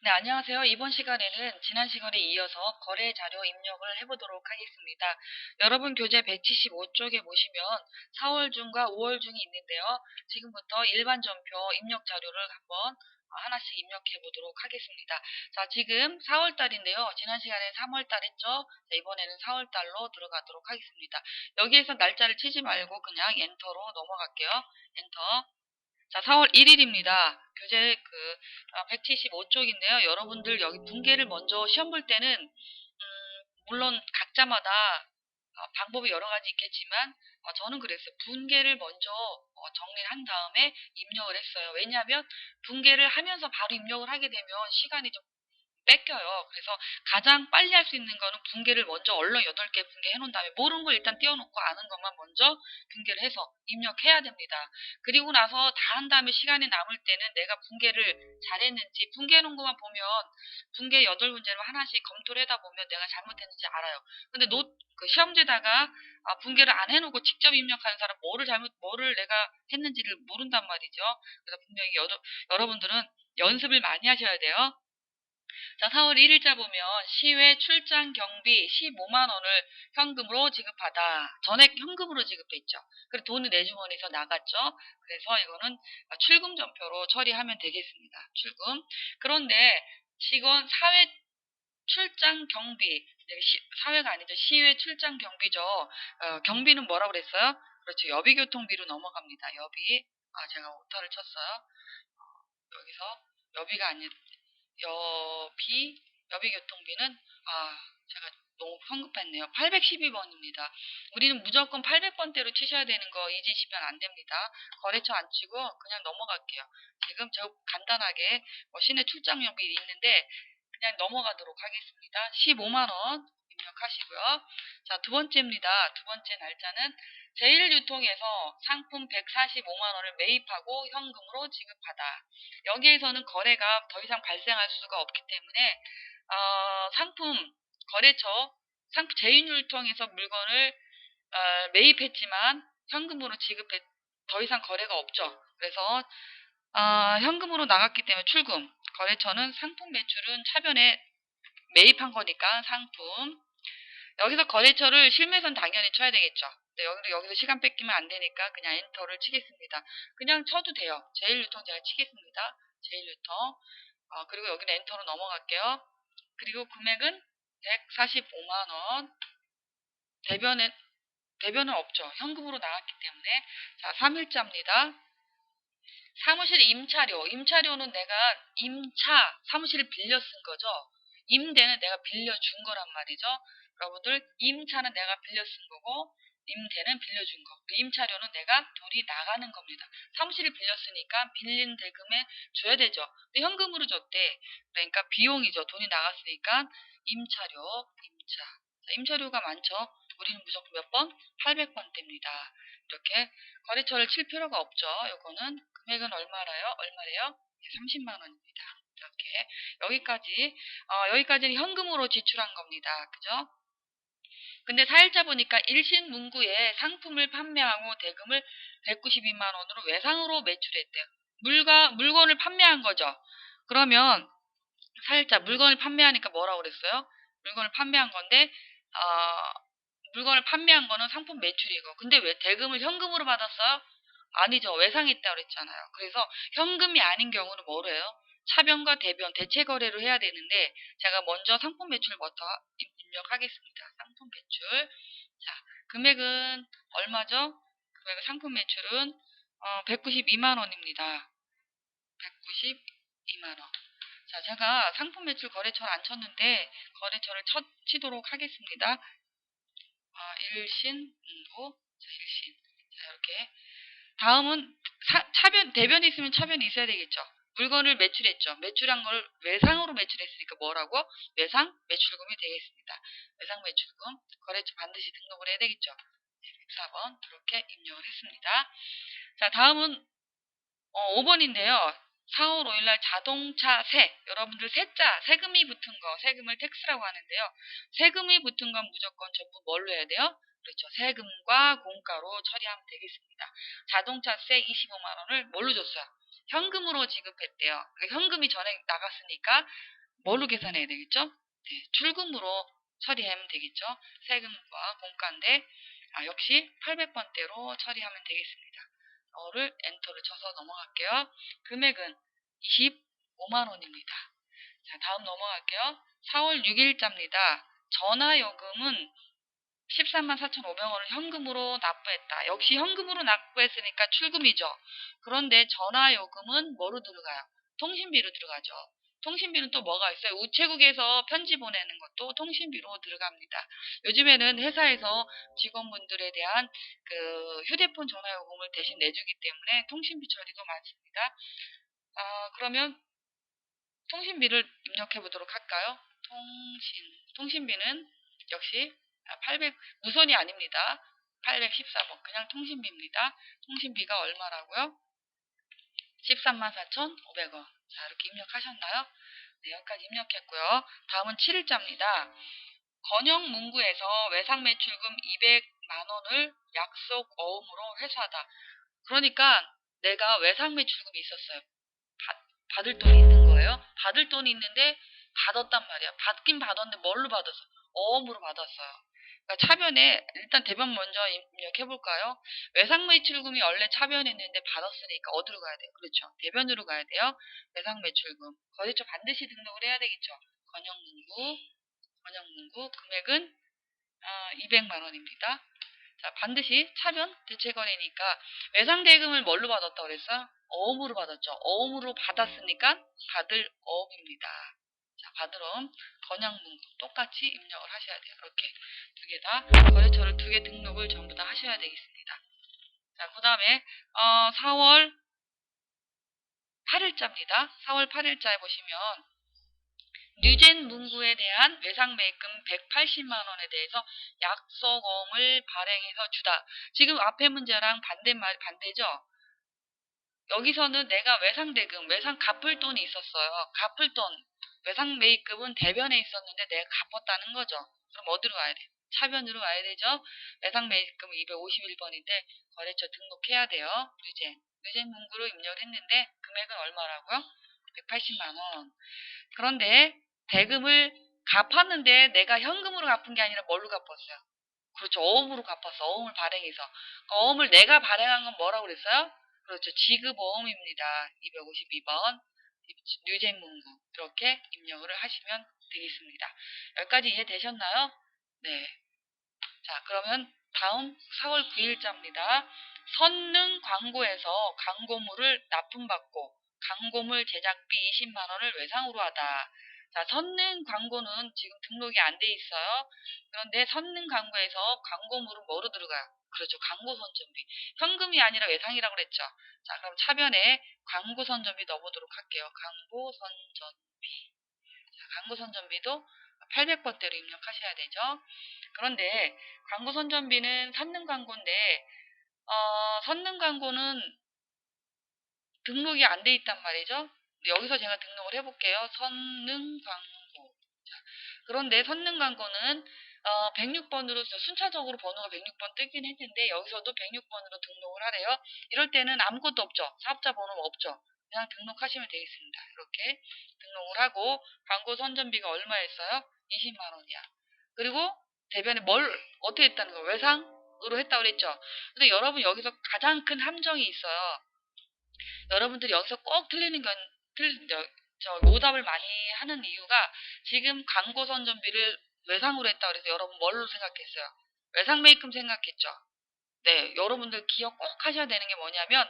네, 안녕하세요. 이번 시간에는 지난 시간에 이어서 거래 자료 입력을 해보도록 하겠습니다. 여러분 교재 175쪽에 보시면 4월 중과 5월 중이 있는데요. 지금부터 일반 전표 입력 자료를 한번 하나씩 입력해 보도록 하겠습니다. 자, 지금 4월 달인데요. 지난 시간에 3월 달 했죠? 자, 이번에는 4월 달로 들어가도록 하겠습니다. 여기에서 날짜를 치지 말고 그냥 엔터로 넘어갈게요. 엔터. 자, 4월 1일입니다. 교재 175쪽인데요. 여러분들 여기 분계를 먼저 시험 볼 때는 물론 각자마다 방법이 여러 가지 있겠지만 저는 그랬어요. 분계를 먼저 정리를 한 다음에 입력을 했어요. 왜냐하면 분계를 하면서 바로 입력을 하게 되면 시간이 좀 뺏겨요. 그래서 가장 빨리 할 수 있는 거는 분계를 먼저 얼른 8개 분계해 놓은 다음에 모르는 걸 일단 띄워놓고 아는 것만 먼저 분계를 해서 입력해야 됩니다. 그리고 나서 다 한 다음에 시간이 남을 때는 내가 분계를 잘했는지 분계해 놓은 것만 보면 분계 8문제를 하나씩 검토를 하다 보면 내가 잘못했는지 알아요. 근데 시험지에다가 분계를 안 해놓고 직접 입력하는 사람 뭐를 내가 했는지를 모른단 말이죠. 그래서 분명히 여러분들은 연습을 많이 하셔야 돼요. 자, 4월 1일자 보면 시외 출장 경비 15만 원을 현금으로 지급하다. 전액 현금으로 지급했죠. 그리고 돈은 내 주머니에서 나갔죠. 그래서 이거는 출금 전표로 처리하면 되겠습니다. 출금. 그런데 직원 사회 출장 경비, 사회가 아니죠. 시외 출장 경비죠. 경비는 뭐라고 그랬어요? 그렇죠. 여비교통비로 넘어갑니다. 여비. 제가 오타를 쳤어요. 여기서 여비가 아니 여비교통비는, 제가 너무 성급했네요. 812번입니다. 우리는 무조건 800번대로 치셔야 되는 거 잊으시면 안 됩니다. 거래처 안 치고 그냥 넘어갈게요. 지금 저 간단하게 시내 출장료비 있는데 그냥 넘어가도록 하겠습니다. 15만원 입력하시고요. 자, 두 번째입니다. 두 번째 날짜는 제1유통에서 상품 145만 원을 매입하고 현금으로 지급하다. 여기에서는 거래가 더 이상 발생할 수가 없기 때문에 상품 거래처 제1유통에서 물건을 매입했지만 현금으로 지급해 더 이상 거래가 없죠. 그래서 현금으로 나갔기 때문에 출금. 거래처는 상품 매출은 차변에 매입한 거니까 상품. 여기서 거래처를 실매선 당연히 쳐야 되겠죠. 근데 여기서 시간 뺏기면 안 되니까 그냥 엔터를 치겠습니다. 그냥 쳐도 돼요. 제1유통 제가 치겠습니다. 제1유통. 그리고 여기는 엔터로 넘어갈게요. 그리고 금액은 145만 원. 대변은 없죠. 현금으로 나갔기 때문에. 자, 3일자입니다. 사무실 임차료. 임차료는 내가 사무실을 빌려 쓴 거죠. 임대는 내가 빌려준 거란 말이죠. 여러분들, 임차는 내가 빌려 쓴 거고, 임대는 빌려준 거. 임차료는 내가 돈이 나가는 겁니다. 사무실을 빌렸으니까 빌린 대금에 줘야 되죠. 근데 현금으로 줬대. 그러니까 비용이죠. 돈이 나갔으니까 임차. 자, 임차료가 많죠. 우리는 무조건 몇 번? 800번대입니다. 이렇게 거래처를 칠 필요가 없죠. 요거는 금액은 얼마래요? 30만 원입니다. 이렇게 여기까지는 현금으로 지출한 겁니다. 그죠? 근데 4일자 보니까 일신문구에 상품을 판매하고 대금을 192만 원으로 외상으로 매출했대요. 물건을 판매한 거죠. 그러면 4일자 물건을 판매하니까 뭐라고 그랬어요? 물건을 판매한 건데 물건을 판매한 거는 상품 매출이고, 근데 왜 대금을 현금으로 받았어요? 아니죠. 외상했다고 그랬잖아요. 그래서 현금이 아닌 경우는 뭐로 해요? 차변과 대변, 대체 거래로 해야 되는데, 제가 먼저 상품 매출부터 입력하겠습니다. 상품 매출. 자, 금액은 얼마죠? 상품 매출은 192만 원입니다. 192만 원. 자, 제가 상품 매출 거래처를 안 쳤는데, 거래처를 치도록 하겠습니다. 일신문구. 자, 일신. 자, 이렇게. 다음은 대변이 있으면 차변이 있어야 되겠죠. 물건을 매출했죠. 매출한 걸 외상으로 매출했으니까 뭐라고? 외상 매출금이 되겠습니다. 외상 매출금. 거래처 반드시 등록을 해야 되겠죠. 104번 이렇게 입력을 했습니다. 자, 다음은 5번인데요. 4월 5일날 자동차 여러분들 세금이 붙은 거, 세금을 텍스라고 하는데요. 세금이 붙은 건 무조건 전부 뭘로 해야 돼요? 그렇죠. 세금과 공가로 처리하면 되겠습니다. 자동차 25만 원을 뭘로 줬어요? 현금으로 지급했대요. 그러니까 현금이 전에 나갔으니까 뭘로 계산해야 되겠죠? 네, 출금으로 처리하면 되겠죠. 세금과 공과인데 역시 800번대로 처리하면 되겠습니다. 를 엔터를 쳐서 넘어갈게요. 금액은 25만원입니다. 자, 다음 넘어갈게요. 4월 6일자입니다. 전화요금은 134,500원을 현금으로 납부했다. 역시 현금으로 납부했으니까 출금이죠. 그런데 전화요금은 뭐로 들어가요? 통신비로 들어가죠. 통신비는 또 뭐가 있어요? 우체국에서 편지 보내는 것도 통신비로 들어갑니다. 요즘에는 회사에서 직원분들에 대한 그 휴대폰 전화요금을 대신 내주기 때문에 통신비 처리도 많습니다. 그러면 통신비를 입력해 보도록 할까요? 통신비는 역시 800, 무선이 아닙니다. 814번. 그냥 통신비입니다. 통신비가 얼마라고요? 134,500원. 자, 이렇게 입력하셨나요? 네, 여기까지 입력했고요. 다음은 7일자입니다. 건영 문구에서 외상 매출금 200만 원을 약속 어음으로 회수하다. 그러니까 내가 외상 매출금이 있었어요. 받을 돈이 있는 거예요. 받을 돈이 있는데 받았단 말이야. 받긴 받았는데 뭘로 받았어? 어음으로 받았어요. 그러니까 차변에 일단 대변 먼저 입력해 볼까요? 외상 매출금이 원래 차변했는데 받았으니까 어디로 가야 돼요? 그렇죠. 대변으로 가야 돼요. 외상 매출금. 거래처 반드시 등록을 해야 되겠죠. 건영문구 금액은 200만 원입니다. 자, 반드시 차변 대체거래니까 외상대금을 뭘로 받았다고 그랬어? 어음으로 받았죠. 어음으로 받았으니까 받을 어음입니다. 자, 받을 어음, 건양문구 똑같이 입력을 하셔야 돼요. 이렇게 두 개 다 거래처를 두 개 등록을 전부 다 하셔야 되겠습니다. 자, 그 다음에 4월 8일자입니다. 4월 8일자에 보시면 뉴젠 문구에 대한 외상매입금 180만원에 대해서 약속어음을 발행해서 주다. 지금 앞에 문제랑 반대죠? 여기서는 내가 외상대금, 외상 갚을 돈이 있었어요. 갚을 돈, 외상매입금은 대변에 있었는데 내가 갚았다는 거죠. 그럼 어디로 가야 돼? 차변으로 가야 되죠? 외상매입금은 251번인데 거래처 등록해야 돼요. 뉴젠 문구로 입력을 했는데 금액은 얼마라고요? 180만원. 그런데 대금을 갚았는데 내가 현금으로 갚은 게 아니라 뭘로 갚았어요? 그렇죠. 어음으로 갚았어. 어음을 발행해서. 어음을 내가 발행한 건 뭐라고 그랬어요? 그렇죠. 지급어음입니다. 252번 뉴젠문구 이렇게 입력을 하시면 되겠습니다. 여기까지 이해되셨나요? 네. 자, 그러면 다음 4월 9일자입니다. 선능 광고에서 광고물을 납품받고 광고물 제작비 20만 원을 외상으로 하다. 자, 선능 광고는 지금 등록이 안 돼 있어요. 그런데 선능 광고에서 광고물은 뭐로 들어가요? 그렇죠. 광고 선전비. 현금이 아니라 외상이라고 그랬죠. 자, 그럼 차변에 광고 선전비 넣어보도록 할게요. 광고 선전비. 자, 광고 선전비도 800번대로 입력하셔야 되죠. 그런데 광고 선전비는 선능 광고인데 선능 광고는 등록이 안 돼 있단 말이죠. 여기서 제가 등록을 해볼게요. 선능 광고. 자, 그런데 선능 광고는 106번으로 순차적으로 번호가 106번 뜨긴 했는데 여기서도 106번으로 등록을 하래요. 이럴 때는 아무것도 없죠. 사업자 번호가 없죠. 그냥 등록하시면 되겠습니다. 이렇게 등록을 하고 광고 선전비가 얼마였어요? 20만 원이야. 그리고 대변에 뭘 어떻게 했다는 거예요? 외상으로 했다고 그랬죠. 근데 여러분 여기서 가장 큰 함정이 있어요. 여러분들이 여기서 꼭 틀리는 건 오답을 많이 하는 이유가 지금 광고 선전비를 외상으로 했다고 그래서 여러분 뭘로 생각했어요? 외상 매입금 생각했죠. 네, 여러분들 기억 꼭 하셔야 되는 게 뭐냐면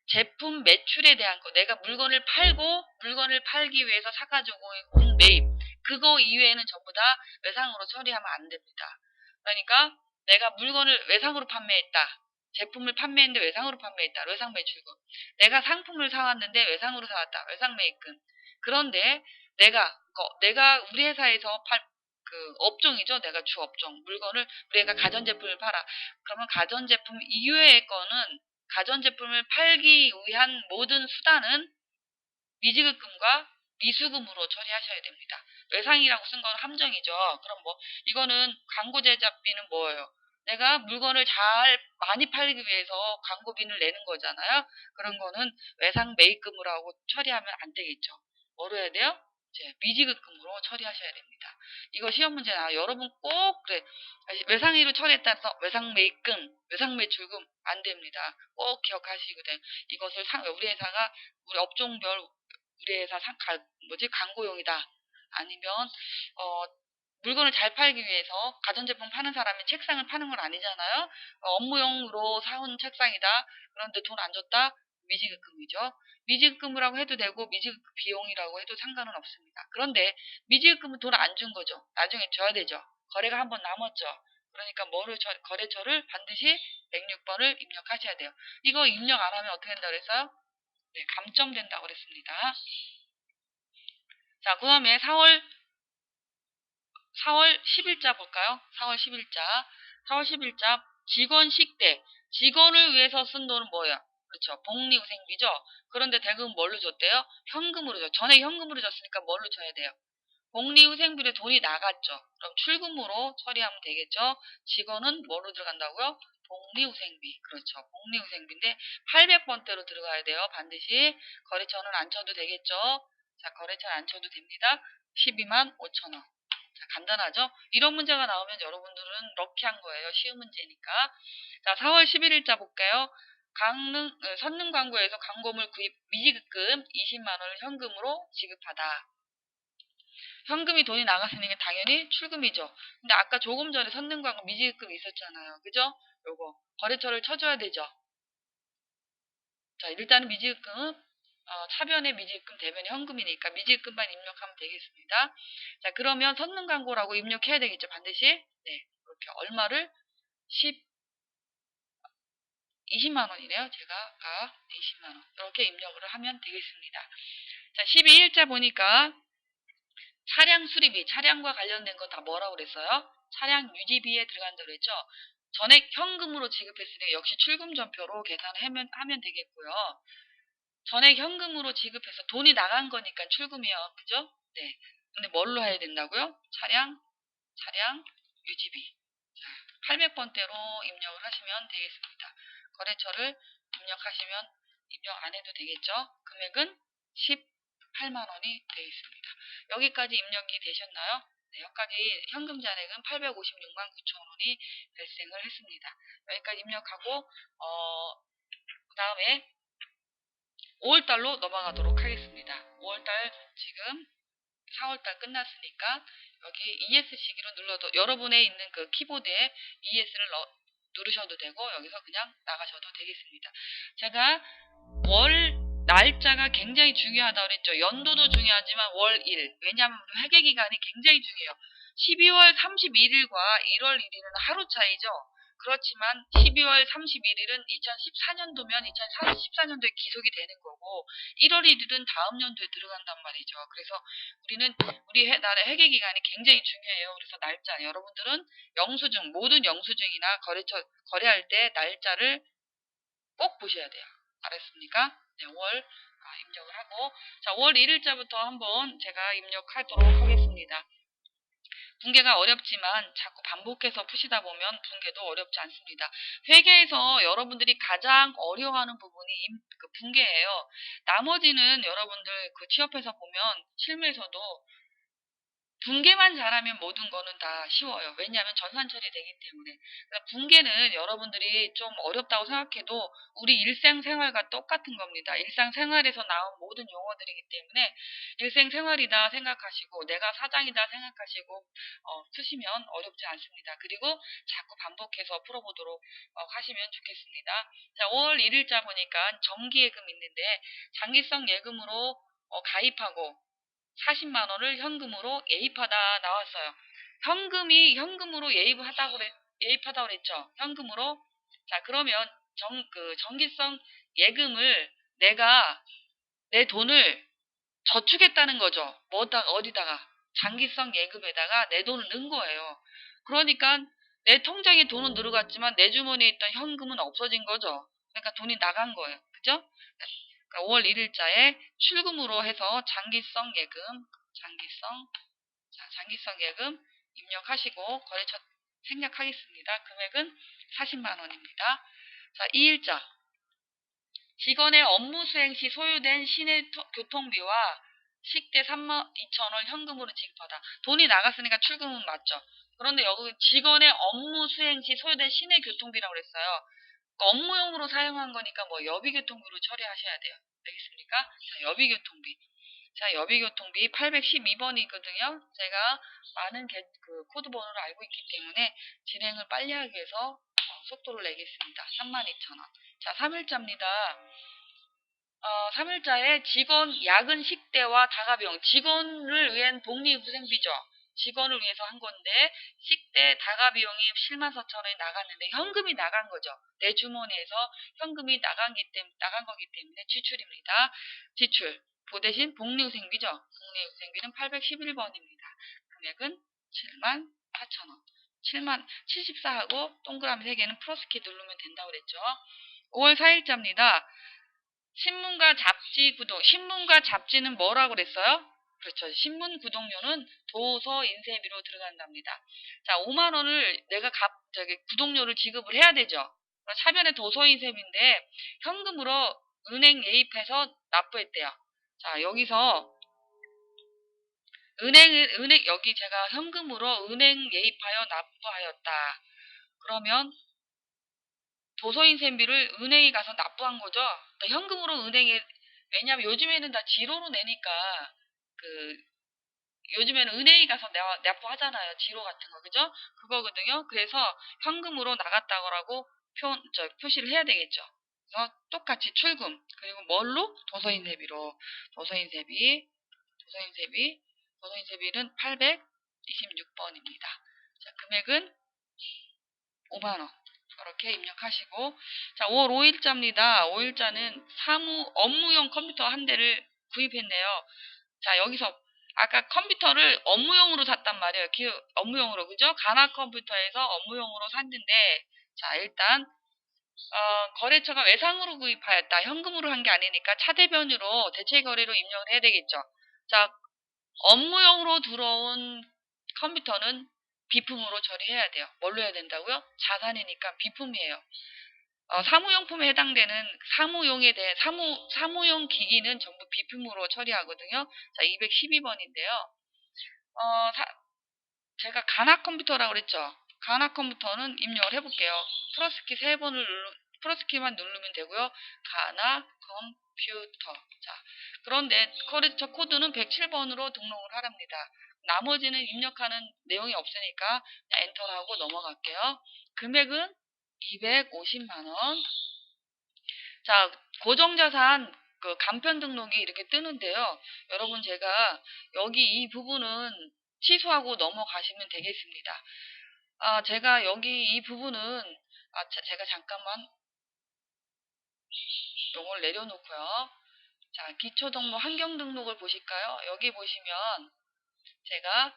제품 매출에 대한 거, 내가 물건을 팔고 물건을 팔기 위해서 사가지고 온 매입, 그거 이외에는 전부 다 외상으로 처리하면 안 됩니다. 그러니까 내가 물건을 외상으로 판매했다. 제품을 판매했는데 외상으로 판매했다. 외상 매출금. 내가 상품을 사왔는데 외상으로 사왔다. 외상 매입금. 그런데 내가 우리 회사에서 그 업종이죠. 내가 주 업종. 물건을 우리가 가전제품을 팔아. 그러면 가전제품 이외의 거는 가전제품을 팔기 위한 모든 수단은 미지급금과 미수금으로 처리하셔야 됩니다. 외상이라고 쓴 건 함정이죠. 그럼 이거는 광고 제작비는 뭐예요? 내가 물건을 잘 많이 팔기 위해서 광고비를 내는 거잖아요. 그런 거는 외상 매입금으로 하고 처리하면 안 되겠죠. 뭐로 해야 돼요? 이제 미지급금으로 처리하셔야 됩니다. 이거 시험 문제 나와요. 여러분 꼭 그래. 외상위로 처리했다서 외상매입금, 외상매출금 안 됩니다. 꼭 기억하시고 돼. 이것을 우리 회사가 우리 업종별 우리 회사 광고용이다. 아니면 물건을 잘 팔기 위해서 가전제품 파는 사람이 책상을 파는 건 아니잖아요. 업무용으로 사온 책상이다. 그런데 돈 안 줬다. 미지급금이죠. 미지급금이라고 해도 되고 미지급금 비용이라고 해도 상관은 없습니다. 그런데 미지급금은 돈 안 준 거죠. 나중에 줘야 되죠. 거래가 한 번 남았죠. 그러니까 거래처를 반드시 106번을 입력하셔야 돼요. 이거 입력 안 하면 어떻게 된다고 그랬어요? 네, 감점된다고 그랬습니다. 자, 그 다음에 4월 10일자 볼까요? 4월 10일자. 4월 10일자 직원 식대. 직원을 위해서 쓴 돈은 뭐예요? 그렇죠. 복리후생비죠. 그런데 대금은 뭘로 줬대요? 현금으로 줘. 전에 현금으로 줬으니까 뭘로 쳐야 돼요? 복리후생비로 돈이 나갔죠. 그럼 출금으로 처리하면 되겠죠. 직원은 뭐로 들어간다고요? 복리후생비. 그렇죠. 복리후생비인데 800번대로 들어가야 돼요. 반드시. 거래처는 안 쳐도 되겠죠. 자, 거래처는 안 쳐도 됩니다. 12만 5천 원. 자, 간단하죠? 이런 문제가 나오면 여러분들은 럭키한 거예요. 쉬운 문제니까. 자, 4월 11일자 볼게요. 선능 광고에서 광고물 구입 미지급금 20만 원을 현금으로 지급하다. 현금이 돈이 나갔으니까 당연히 출금이죠. 근데 아까 조금 전에 선능 광고 미지급금이 있었잖아요. 그죠? 요거 거래처를 쳐줘야 되죠. 자, 일단은 미지급금은 차변의 미지급금, 대변의 현금이니까 미지급금만 입력하면 되겠습니다. 자, 그러면 선능 광고라고 입력해야 되겠죠. 반드시. 네, 이렇게 얼마를 20만 원이네요. 제가 아까 20만 원 이렇게 입력을 하면 되겠습니다. 자, 12일자 보니까 차량 수리비, 차량과 관련된 거 다 뭐라고 그랬어요? 차량 유지비에 들어간다고 그랬죠? 전액 현금으로 지급했으니까 역시 출금 전표로 계산하면 되겠고요. 전액 현금으로 지급해서 돈이 나간 거니까 출금이요. 그죠? 네. 근데 뭘로 해야 된다고요? 차량 유지비. 자, 800번대로 입력을 하시면 되겠습니다. 거래처를 입력하시면 입력 안 해도 되겠죠? 금액은 18만 원이 되겠습니다. 여기까지 입력이 되셨나요? 네, 여기까지 현금 잔액은 856만 9천 원이 발생을 했습니다. 여기까지 입력하고 그 다음에 5월달로 넘어가도록 하겠습니다. 5월달 지금 4월달 끝났으니까 여기 ES 시기로 눌러도 여러분의 있는 그 키보드에 ES를 누르셔도 되고 여기서 그냥 나가셔도 되겠습니다. 제가 월 날짜가 굉장히 중요하다고 그랬죠. 연도도 중요하지만 월일. 왜냐하면 우리 회계기간이 굉장히 중요해요. 12월 31일과 1월 1일은 하루 차이죠. 그렇지만 12월 31일은 2014년도면 2014년도에 기속이 되는 거고 1월 1일은 다음 연도에 들어간단 말이죠. 그래서 우리 나라의 회계기간이 굉장히 중요해요. 그래서 날짜 여러분들은 영수증 모든 영수증이나 거래할 때 날짜를 꼭 보셔야 돼요. 알았습니까? 네, 월 입력을 하고 자, 월 1일자부터 한번 제가 입력하도록 하겠습니다. 분계가 어렵지만 자꾸 반복해서 푸시다 보면 분계도 어렵지 않습니다. 회계에서 여러분들이 가장 어려워하는 부분이 그 분계예요. 나머지는 여러분들 그 취업해서 보면 실무에서도 분계만 잘하면 모든 거는 다 쉬워요. 왜냐하면 전산 처리되기 때문에. 그러니까 분계는 여러분들이 좀 어렵다고 생각해도 우리 일상생활과 똑같은 겁니다. 일상생활에서 나온 모든 용어들이기 때문에 일상생활이다 생각하시고 내가 사장이다 생각하시고 푸시면 어렵지 않습니다. 그리고 자꾸 반복해서 풀어보도록 하시면 좋겠습니다. 자, 5월 1일자 보니까 정기예금 있는데 장기성 예금으로 가입하고 40만 원을 현금으로 예입하다 나왔어요. 현금으로 예입하다고 그랬죠. 현금으로. 자, 그러면 정기성 예금을 내가 내 돈을 저축했다는 거죠. 어디다가? 장기성 예금에다가 내 돈을 넣은 거예요. 그러니까 내 통장에 돈은 들어갔지만 내 주머니에 있던 현금은 없어진 거죠. 그러니까 돈이 나간 거예요. 그죠? 그러니까 5월 1일자에 출금으로 해서 장기성 예금 입력하시고 거래처 생략하겠습니다. 금액은 40만 원입니다. 자, 2일자 직원의 업무 수행 시 소요된 시내 교통비와 식대 32,000원 현금으로 지급하다. 돈이 나갔으니까 출금은 맞죠. 그런데 여기 직원의 업무 수행 시 소요된 시내 교통비라고 그랬어요. 업무용으로 사용한 거니까 뭐 여비교통비로 처리하셔야 돼요. 알겠습니까? 자, 여비교통비. 자, 여비교통비 812번이거든요. 제가 많은 그 코드 번호를 알고 있기 때문에 진행을 빨리 하기 위해서 속도를 내겠습니다. 32,000원. 자, 3일자입니다. 3일자에 직원 야근 식대와 다가비용, 직원을 위한 복리후생비죠. 직원을 위해서 한 건데 식대 다가비용이 74,000원이 나갔는데 현금이 나간 거죠. 내 주머니에서 현금이 나간 거기 때문에 지출입니다. 지출. 대신 복리후생비죠. 복리후생비는 811번입니다. 금액은 74,000원. 74하고 동그라미 3개는 플러스키 누르면 된다고 그랬죠. 5월 4일자입니다. 신문과 잡지 구독. 신문과 잡지는 뭐라고 그랬어요? 그렇죠. 신문 구독료는 도서 인쇄비로 들어간답니다. 자, 5만 원을 내가 구독료를 지급을 해야 되죠. 차변의 도서 인쇄비인데 현금으로 은행 예입해서 납부했대요. 자, 여기서 여기 제가 현금으로 은행 예입하여 납부하였다. 그러면 도서인셈비를 은행에 가서 납부한 거죠. 그러니까 현금으로 은행에, 왜냐면 요즘에는 다 지로로 내니까, 요즘에는 은행에 가서 납부하잖아요. 지로 같은 거, 그죠? 그거거든요. 그래서 현금으로 나갔다고 표시를 해야 되겠죠. 그래서 똑같이 출금, 그리고 뭘로? 도서인세비는 826번입니다. 자, 금액은 5만원. 이렇게 입력하시고, 자, 5월 5일자입니다. 5일자는 업무용 컴퓨터 한 대를 구입했네요. 자, 여기서 아까 컴퓨터를 업무용으로 샀단 말이에요. 업무용으로, 그죠? 가나 컴퓨터에서 업무용으로 샀는데, 자, 일단 거래처가 외상으로 구입하였다. 현금으로 한 게 아니니까 차대변으로 대체거래로 입력을 해야 되겠죠. 자, 업무용으로 들어온 컴퓨터는 비품으로 처리해야 돼요. 뭘로 해야 된다고요? 자산이니까 비품이에요. 사무용품에 해당되는 사무용 기기는 전부 비품으로 처리하거든요. 자, 212번인데요. 제가 가나 컴퓨터라고 그랬죠. 가나 컴퓨터는 입력을 해볼게요. 플러스키만 누르면 되고요. 가나 컴퓨터. 자, 그런데 거래처 코드는 107번으로 등록을 하랍니다. 나머지는 입력하는 내용이 없으니까 그냥 엔터하고 넘어갈게요. 금액은 250만원. 자, 고정자산 간편 등록이 이렇게 뜨는데요. 여러분, 제가 여기 이 부분은 취소하고 넘어가시면 되겠습니다. 제가 여기 이 부분은 제가 잠깐만 요걸 내려놓고요. 자, 기초등록 환경등록을 보실까요? 여기 보시면 제가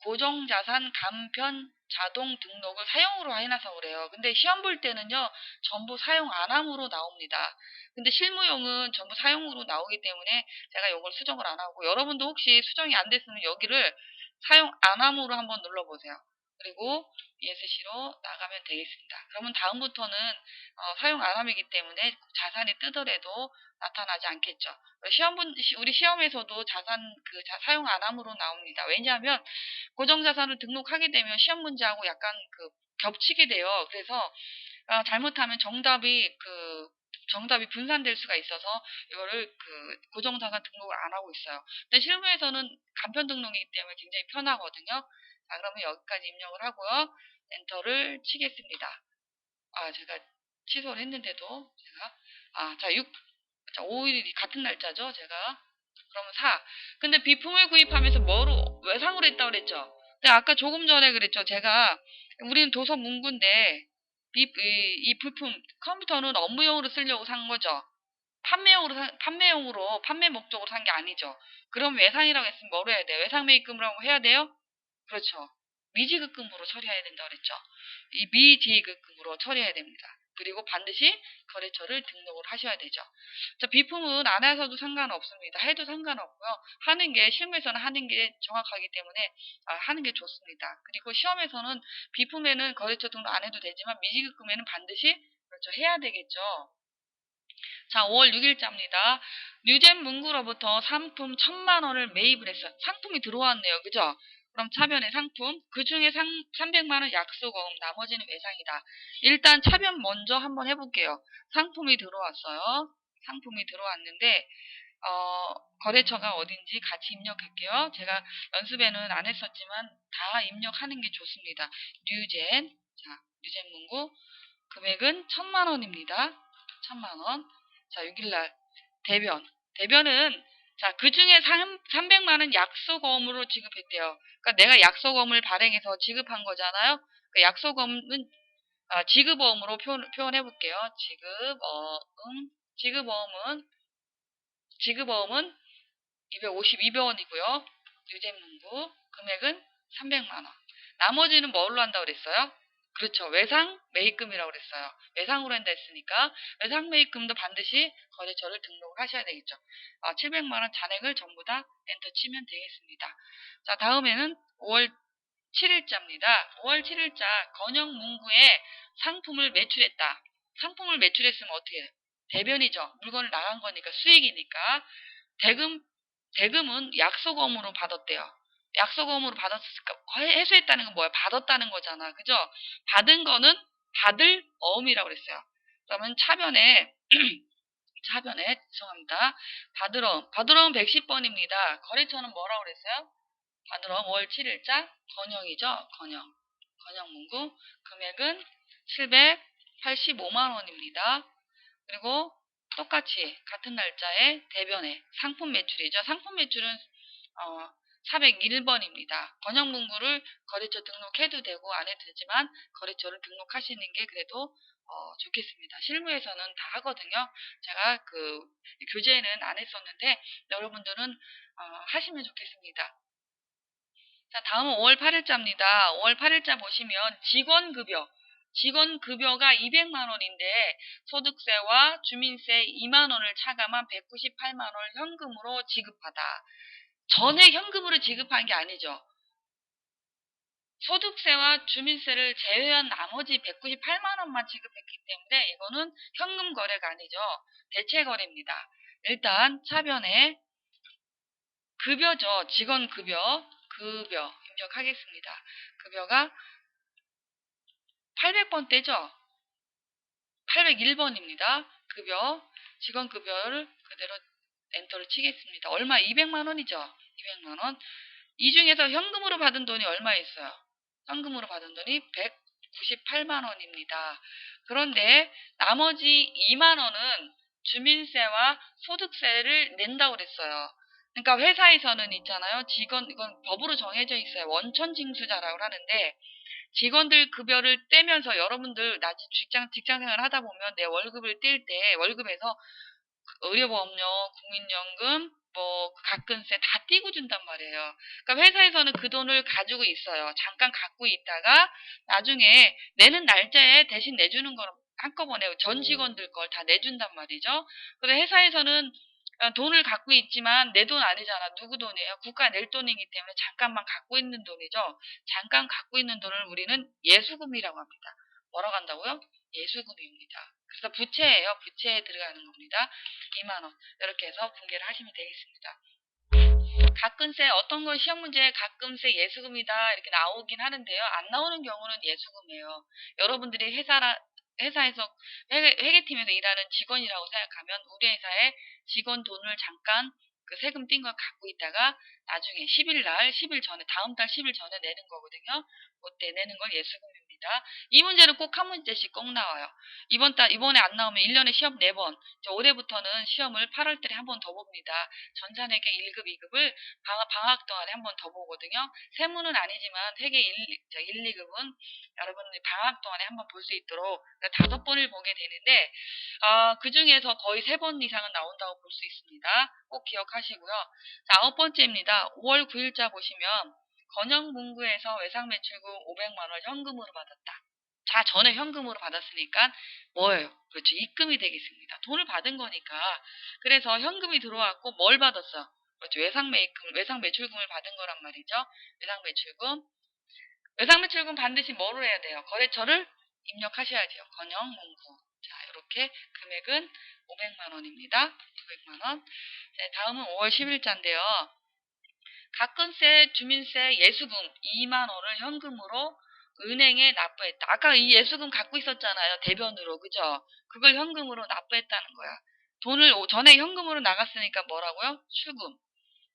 고정자산 간편 자동 등록을 사용으로 해놔서 그래요. 근데 시험 볼 때는요, 전부 사용 안 함으로 나옵니다. 근데 실무용은 전부 사용으로 나오기 때문에 제가 이걸 수정을 안 하고, 여러분도 혹시 수정이 안 됐으면 여기를 사용 안 함으로 한번 눌러보세요. 그리고 ESC로 나가면 되겠습니다. 그러면 다음부터는 사용 안 함이기 때문에 자산이 뜨더라도 나타나지 않겠죠. 우리 시험에서도 사용 안 함으로 나옵니다. 왜냐하면 고정자산을 등록하게 되면 시험 문제하고 약간 겹치게 돼요. 그래서 잘못하면 정답이 분산될 수가 있어서 이거를 고정자산 등록을 안 하고 있어요. 근데 실무에서는 간편 등록이기 때문에 굉장히 편하거든요. 자, 그러면 여기까지 입력을 하고요. 엔터를 치겠습니다. 제가 취소를 했는데도 자, 5일이 같은 날짜죠, 제가. 그러면 4. 근데 비품을 구입하면서 외상으로 했다고 그랬죠? 근데 아까 조금 전에 그랬죠. 우리는 도서 문구인데, 이 부품, 컴퓨터는 업무용으로 쓰려고 산 거죠. 판매 목적으로 산 게 아니죠. 그럼 외상이라고 했으면 뭐로 해야 돼요? 외상 매입금이라고 해야 돼요? 그렇죠. 미지급금으로 처리해야 된다고 그랬죠. 이 미지급금으로 처리해야 됩니다. 그리고 반드시 거래처를 등록을 하셔야 되죠. 자, 비품은 안 해서도 상관없습니다. 해도 상관없고요. 실무에서는 하는 게 정확하기 때문에 하는 게 좋습니다. 그리고 시험에서는 비품에는 거래처 등록 안 해도 되지만 미지급금에는 반드시 그렇죠. 해야 되겠죠. 자, 5월 6일자입니다. 뉴젠 문구로부터 상품 1,000만 원을 매입을 했어요. 상품이 들어왔네요. 그죠? 그럼 차변의 상품, 그 중에 300만 원 약소금, 나머지는 외상이다. 일단 차변 먼저 한번 해볼게요. 상품이 들어왔어요. 상품이 들어왔는데 거래처가 어딘지 같이 입력할게요. 제가 연습에는 안 했었지만 다 입력하는 게 좋습니다. 뉴젠, 자, 뉴젠 문구, 금액은 1,000만 원입니다. 1,000만 원. 자, 6일날 대변은 자, 그 중에 300만 원 약소금으로 지급했대요. 그러니까 내가 약소금을 발행해서 지급한 거잖아요. 그 약소금은 지급어음으로 표현해 볼게요. 지급어음은 252원이고요. 유재문구 금액은 300만 원. 나머지는 뭘로 한다고 그랬어요? 그렇죠. 외상 매입금이라고 그랬어요. 외상으로 한다 했으니까 외상 매입금도 반드시 거래처를 등록을 하셔야 되겠죠. 700만 원 잔액을 전부 다 엔터 치면 되겠습니다. 자, 다음에는 5월 7일자입니다. 5월 7일자 건영 문구에 상품을 매출했다. 상품을 매출했으면 어떻게 해요? 대변이죠. 물건을 나간 거니까 수익이니까 대금은 약소금으로 받았대요. 약소금으로 받았으니까 해소했다는 건 뭐야? 받았다는 거잖아. 그죠? 받은 거는 받을 어음이라고 그랬어요. 그러면 차변에 죄송합니다. 받으러음 110번입니다. 거래처는 뭐라고 그랬어요? 받으러음 5월 7일자 건영이죠. 건영 문구 금액은 785만 원입니다. 그리고 똑같이 같은 날짜에 대변에 상품 매출이죠. 상품 매출은 401번입니다. 건영문구를 거래처 등록해도 되고 안 해도 되지만 거래처를 등록하시는 게 그래도 좋겠습니다. 실무에서는 다 하거든요. 제가 그 교재에는 안 했었는데 여러분들은 하시면 좋겠습니다. 자, 다음은 5월 8일자입니다. 5월 8일자 보시면 직원급여가 200만 원인데 소득세와 주민세 2만 원을 차감한 198만 원을 현금으로 지급하다. 전액 현금으로 지급한 게 아니죠. 소득세와 주민세를 제외한 나머지 198만 원만 지급했기 때문에 이거는 현금 거래가 아니죠. 대체 거래입니다. 일단 차변에 급여죠. 직원급여 입력하겠습니다. 급여가 800번대죠. 801번입니다. 직원급여를 그대로 엔터를 치겠습니다. 얼마? 200만 원이죠. 200만 원. 이 중에서 현금으로 받은 돈이 얼마 있어요? 현금으로 받은 돈이 198만 원입니다. 그런데 나머지 2만 원은 주민세와 소득세를 낸다고 그랬어요. 그러니까 회사에서는 있잖아요. 이건 법으로 정해져 있어요. 원천징수자라고 하는데 직원들 급여를 떼면서 여러분들 나중에 직장생활 하다 보면 내 월급을 뗄 때 월급에서 의료보험료, 국민연금, 뭐 가끔세 다 띄고 준단 말이에요. 그러니까 회사에서는 그 돈을 가지고 있어요. 잠깐 갖고 있다가 나중에 내는 날짜에 대신 내주는 거는 한꺼번에 전 직원들 걸 다 내준단 말이죠. 근데 회사에서는 돈을 갖고 있지만 내 돈 아니잖아. 누구 돈이에요? 국가 낼 돈이기 때문에 잠깐만 갖고 있는 돈이죠. 잠깐 갖고 있는 돈을 우리는 예수금이라고 합니다. 뭐라고 한다고요? 예수금입니다. 그래서 부채예요. 부채에 들어가는 겁니다. 2만 원. 이렇게 해서 분개를 하시면 되겠습니다. 가끔세 어떤 건 시험 문제에 가끔세 예수금이다 이렇게 나오긴 하는데요. 안 나오는 경우는 예수금이에요. 여러분들이 회사에서 회계팀에서 일하는 직원이라고 생각하면 우리 회사에 직원 돈을 잠깐 그 세금 뗀 걸 갖고 있다가 나중에 10일 전에 다음 달 10일 전에 내는 거거든요. 그때 내는 걸 예수금입니다. 이 문제는 꼭 한 문제씩 꼭 나와요. 이번에 안 나오면 1년에 시험 4번. 올해부터는 시험을 8월 달에 한 번 더 봅니다. 전산회계 1급, 2급을 방학 동안에 한 번 더 보거든요. 세무는 아니지만 회계 1, 2급은 여러분들이 방학 동안에 한 번 볼 수 있도록 5번을 보게 되는데 그 중에서 거의 3번 이상은 나온다고 볼 수 있습니다. 꼭 기억하시고요. 자, 9번째입니다. 5월 9일자 보시면 건영문구에서 외상매출금 500만 원 현금으로 받았다. 자, 전에 현금으로 받았으니까 뭐예요? 그렇죠. 입금이 되겠습니다. 돈을 받은 거니까. 그래서 현금이 들어왔고 뭘 받았어? 그렇죠. 외상매출금을 받은 거란 말이죠. 외상매출금 반드시 뭐로 해야 돼요? 거래처를 입력하셔야죠. 건영문구. 자, 이렇게 금액은 500만 원입니다. 500만 원. 네, 다음은 5월 10일자인데요. 가건세, 주민세, 예수금 2만 원을 현금으로 은행에 납부했다. 아까 이 예수금 갖고 있었잖아요. 대변으로. 그죠? 그걸 현금으로 납부했다는 거야. 돈을 전에 현금으로 나갔으니까 뭐라고요? 출금.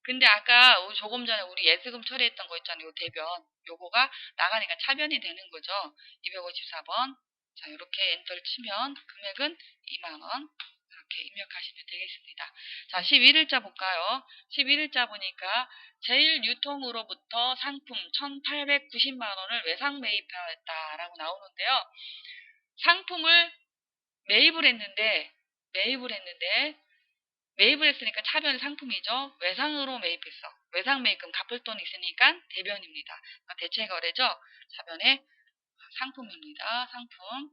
근데 아까 조금 전에 우리 예수금 처리했던 거 있잖아요. 요 대변. 요거가 나가니까 차변이 되는 거죠. 254번. 자, 이렇게 엔터를 치면 금액은 2만 원. 이렇게 입력하시면 되겠습니다. 자, 11일자 볼까요? 11일자 보니까 제일유통으로부터 상품 1,890만 원을 외상 매입하였다라고 나오는데요. 상품을 매입을 했으니까 차변 상품이죠. 외상으로 매입했어. 외상 매입금 갚을 돈 있으니까 대변입니다. 대체거래죠. 차변의 상품입니다. 상품.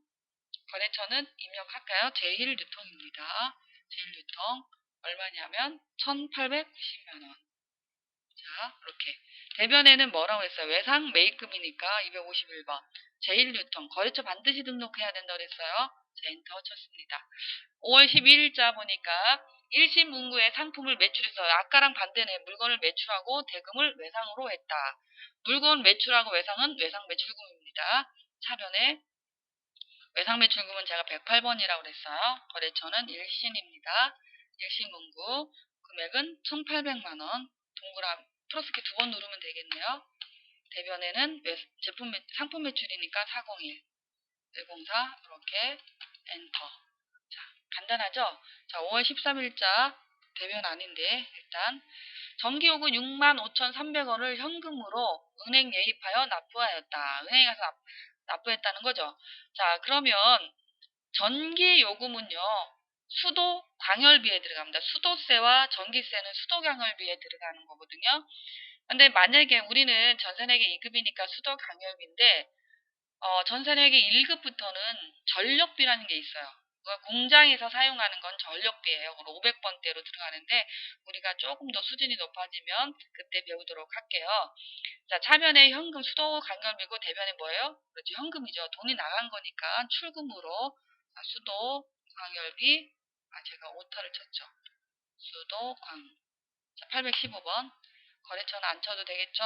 거래처는 입력할까요? 제일유통입니다. 제일유통. 얼마냐면 1,890만 원. 자, 이렇게. 대변에는 뭐라고 했어요? 외상 매입금이니까 251번. 제일유통. 거래처 반드시 등록해야 된다고 했어요. 자, 엔터 쳤습니다. 5월 11일자 보니까 일신문구에 상품을 매출해서 아까랑 반대네. 물건을 매출하고 대금을 외상으로 했다. 물건 매출하고 외상은 외상 매출금입니다. 차변에 외상 매출금은 제가 108번이라고 그랬어요. 거래처는 일신입니다. 일신문구 금액은 1,800만 원. 동그라미 플러스키 2번 누르면 되겠네요. 대변에는 상품 매출이니까 401, 104 이렇게 엔터. 자, 간단하죠? 자, 5월 13일자 대변 아닌데 일단 전기요금 65,300원을 현금으로 은행 예입하여 납부하였다. 은행에 가서 납부했다는 거죠. 자, 그러면 전기요금은요. 수도 광열비에 들어갑니다. 수도세와 전기세는 수도 광열비에 들어가는 거거든요. 근데 만약에 우리는 전세내기 2급이니까 수도 광열비인데 전세내기 1급부터는 전력비라는 게 있어요. 공장에서 사용하는 건 전력비예요. 500번대로 들어가는데 우리가 조금 더 수준이 높아지면 그때 배우도록 할게요. 자, 차변에 현금 수도 광열비고 대변에 뭐예요? 그렇죠. 현금이죠. 돈이 나간 거니까 출금으로 수도 광열비 제가 오타를 쳤죠. 수도 광. 자, 815번. 거래처는 안 쳐도 되겠죠?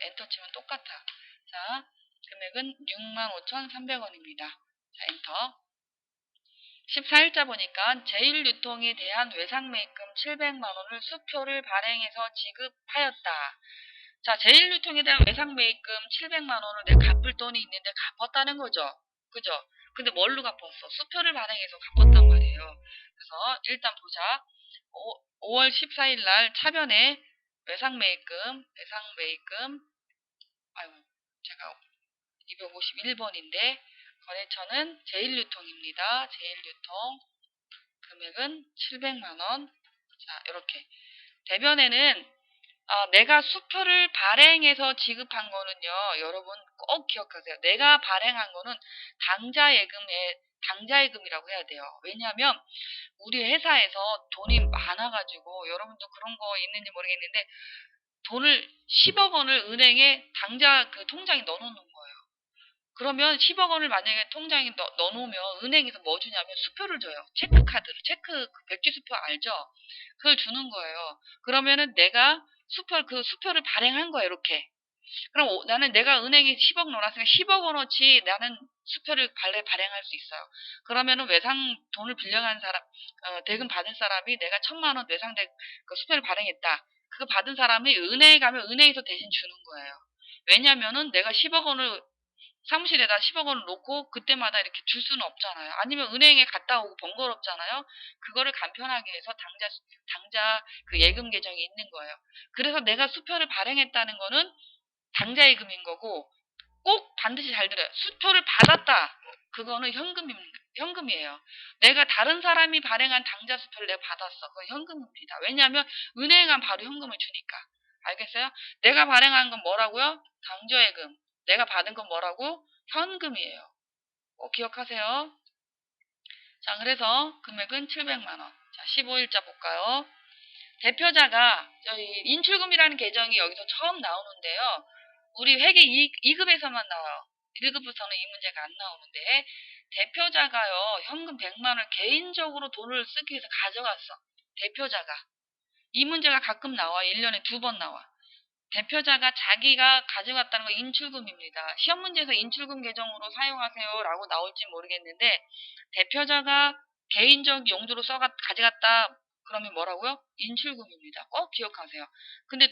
엔터 치면 똑같아. 자, 금액은 65,300원입니다. 자, 엔터. 14일자 보니까 제일유통에 대한 외상매입금 700만 원을 수표를 발행해서 지급하였다. 자, 제일유통에 대한 외상매입금 700만 원을 내가 갚을 돈이 있는데 갚았다는 거죠. 그죠? 근데 뭘로 갚았어? 수표를 발행해서 갚았단 말이에요. 그래서 일단 보자. 5월 14일 날 차변에 외상매입금, 아이고, 제가 251번인데, 거래처는 제일유통입니다. 제일유통. 금액은 700만원. 자, 이렇게. 대변에는, 내가 수표를 발행해서 지급한 거는요, 여러분 꼭 기억하세요. 내가 발행한 거는 당자예금이라고 해야 돼요. 왜냐하면, 우리 회사에서 돈이 많아가지고, 여러분도 그런 거 있는지 모르겠는데, 돈을 10억 원을 은행에 그 통장에 넣어놓는 거예요. 그러면 10억 원을 만약에 통장에 넣어놓으면 은행에서 뭐 주냐면 수표를 줘요. 체크카드를. 그 백지 수표 알죠? 그걸 주는 거예요. 그러면은 내가 그 수표를 발행한 거예요. 이렇게. 그럼 나는 내가 은행에 10억 넣어놨으니까 10억 원어치 나는 수표를 발행할 수 있어요. 그러면은 돈을 빌려간 사람, 대금 받은 사람이 내가 1,000만 원 그 수표를 발행했다. 그거 받은 사람이 은행에 가면 은행에서 대신 주는 거예요. 왜냐면은 내가 10억 원을 사무실에다 10억 원을 놓고 그때마다 이렇게 줄 수는 없잖아요. 아니면 은행에 갔다 오고 번거롭잖아요. 그거를 간편하게 해서 당자 그 예금 계정이 있는 거예요. 그래서 내가 수표를 발행했다는 거는 당자예금인 거고 꼭 반드시 잘 들어요. 수표를 받았다. 그거는 현금이에요. 내가 다른 사람이 발행한 당자 수표를 내가 받았어. 그건 현금입니다. 왜냐하면 은행에 가면 바로 현금을 주니까. 알겠어요? 내가 발행한 건 뭐라고요? 당좌예금. 내가 받은 건 뭐라고? 현금이에요. 기억하세요. 자, 그래서 금액은 700만 원. 자, 15일자 볼까요? 대표자가 저희 인출금이라는 계정이 여기서 처음 나오는데요. 우리 회계 2급에서만 나와요. 1급부터는 이 문제가 안 나오는데 대표자가요, 현금 100만 원을 개인적으로 돈을 쓰기 위해서 가져갔어. 대표자가. 이 문제가 가끔 나와. 1년에 2번 나와. 대표자가 자기가 가져갔다는 거 인출금입니다. 시험 문제에서 인출금 계정으로 사용하세요 라고 나올지 모르겠는데, 대표자가 개인적 용도로 가져갔다 그러면 뭐라고요? 인출금입니다. 꼭 기억하세요. 근데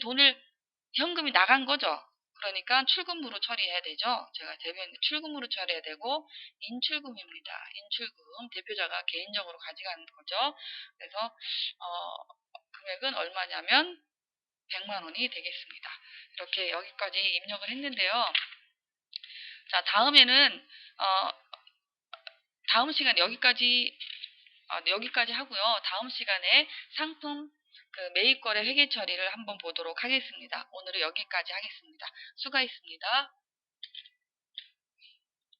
현금이 나간 거죠. 그러니까 출금으로 처리해야 되죠. 제가 대변인 출금으로 처리해야 되고, 인출금입니다. 인출금. 대표자가 개인적으로 가져가는 거죠. 그래서 금액은 얼마냐면 100만 원이 되겠습니다. 이렇게 여기까지 입력을 했는데요. 자, 다음 시간 여기까지 하고요. 다음 시간에 상품 매입거래 회계 처리를 한번 보도록 하겠습니다. 오늘은 여기까지 하겠습니다. 수고하셨습니다.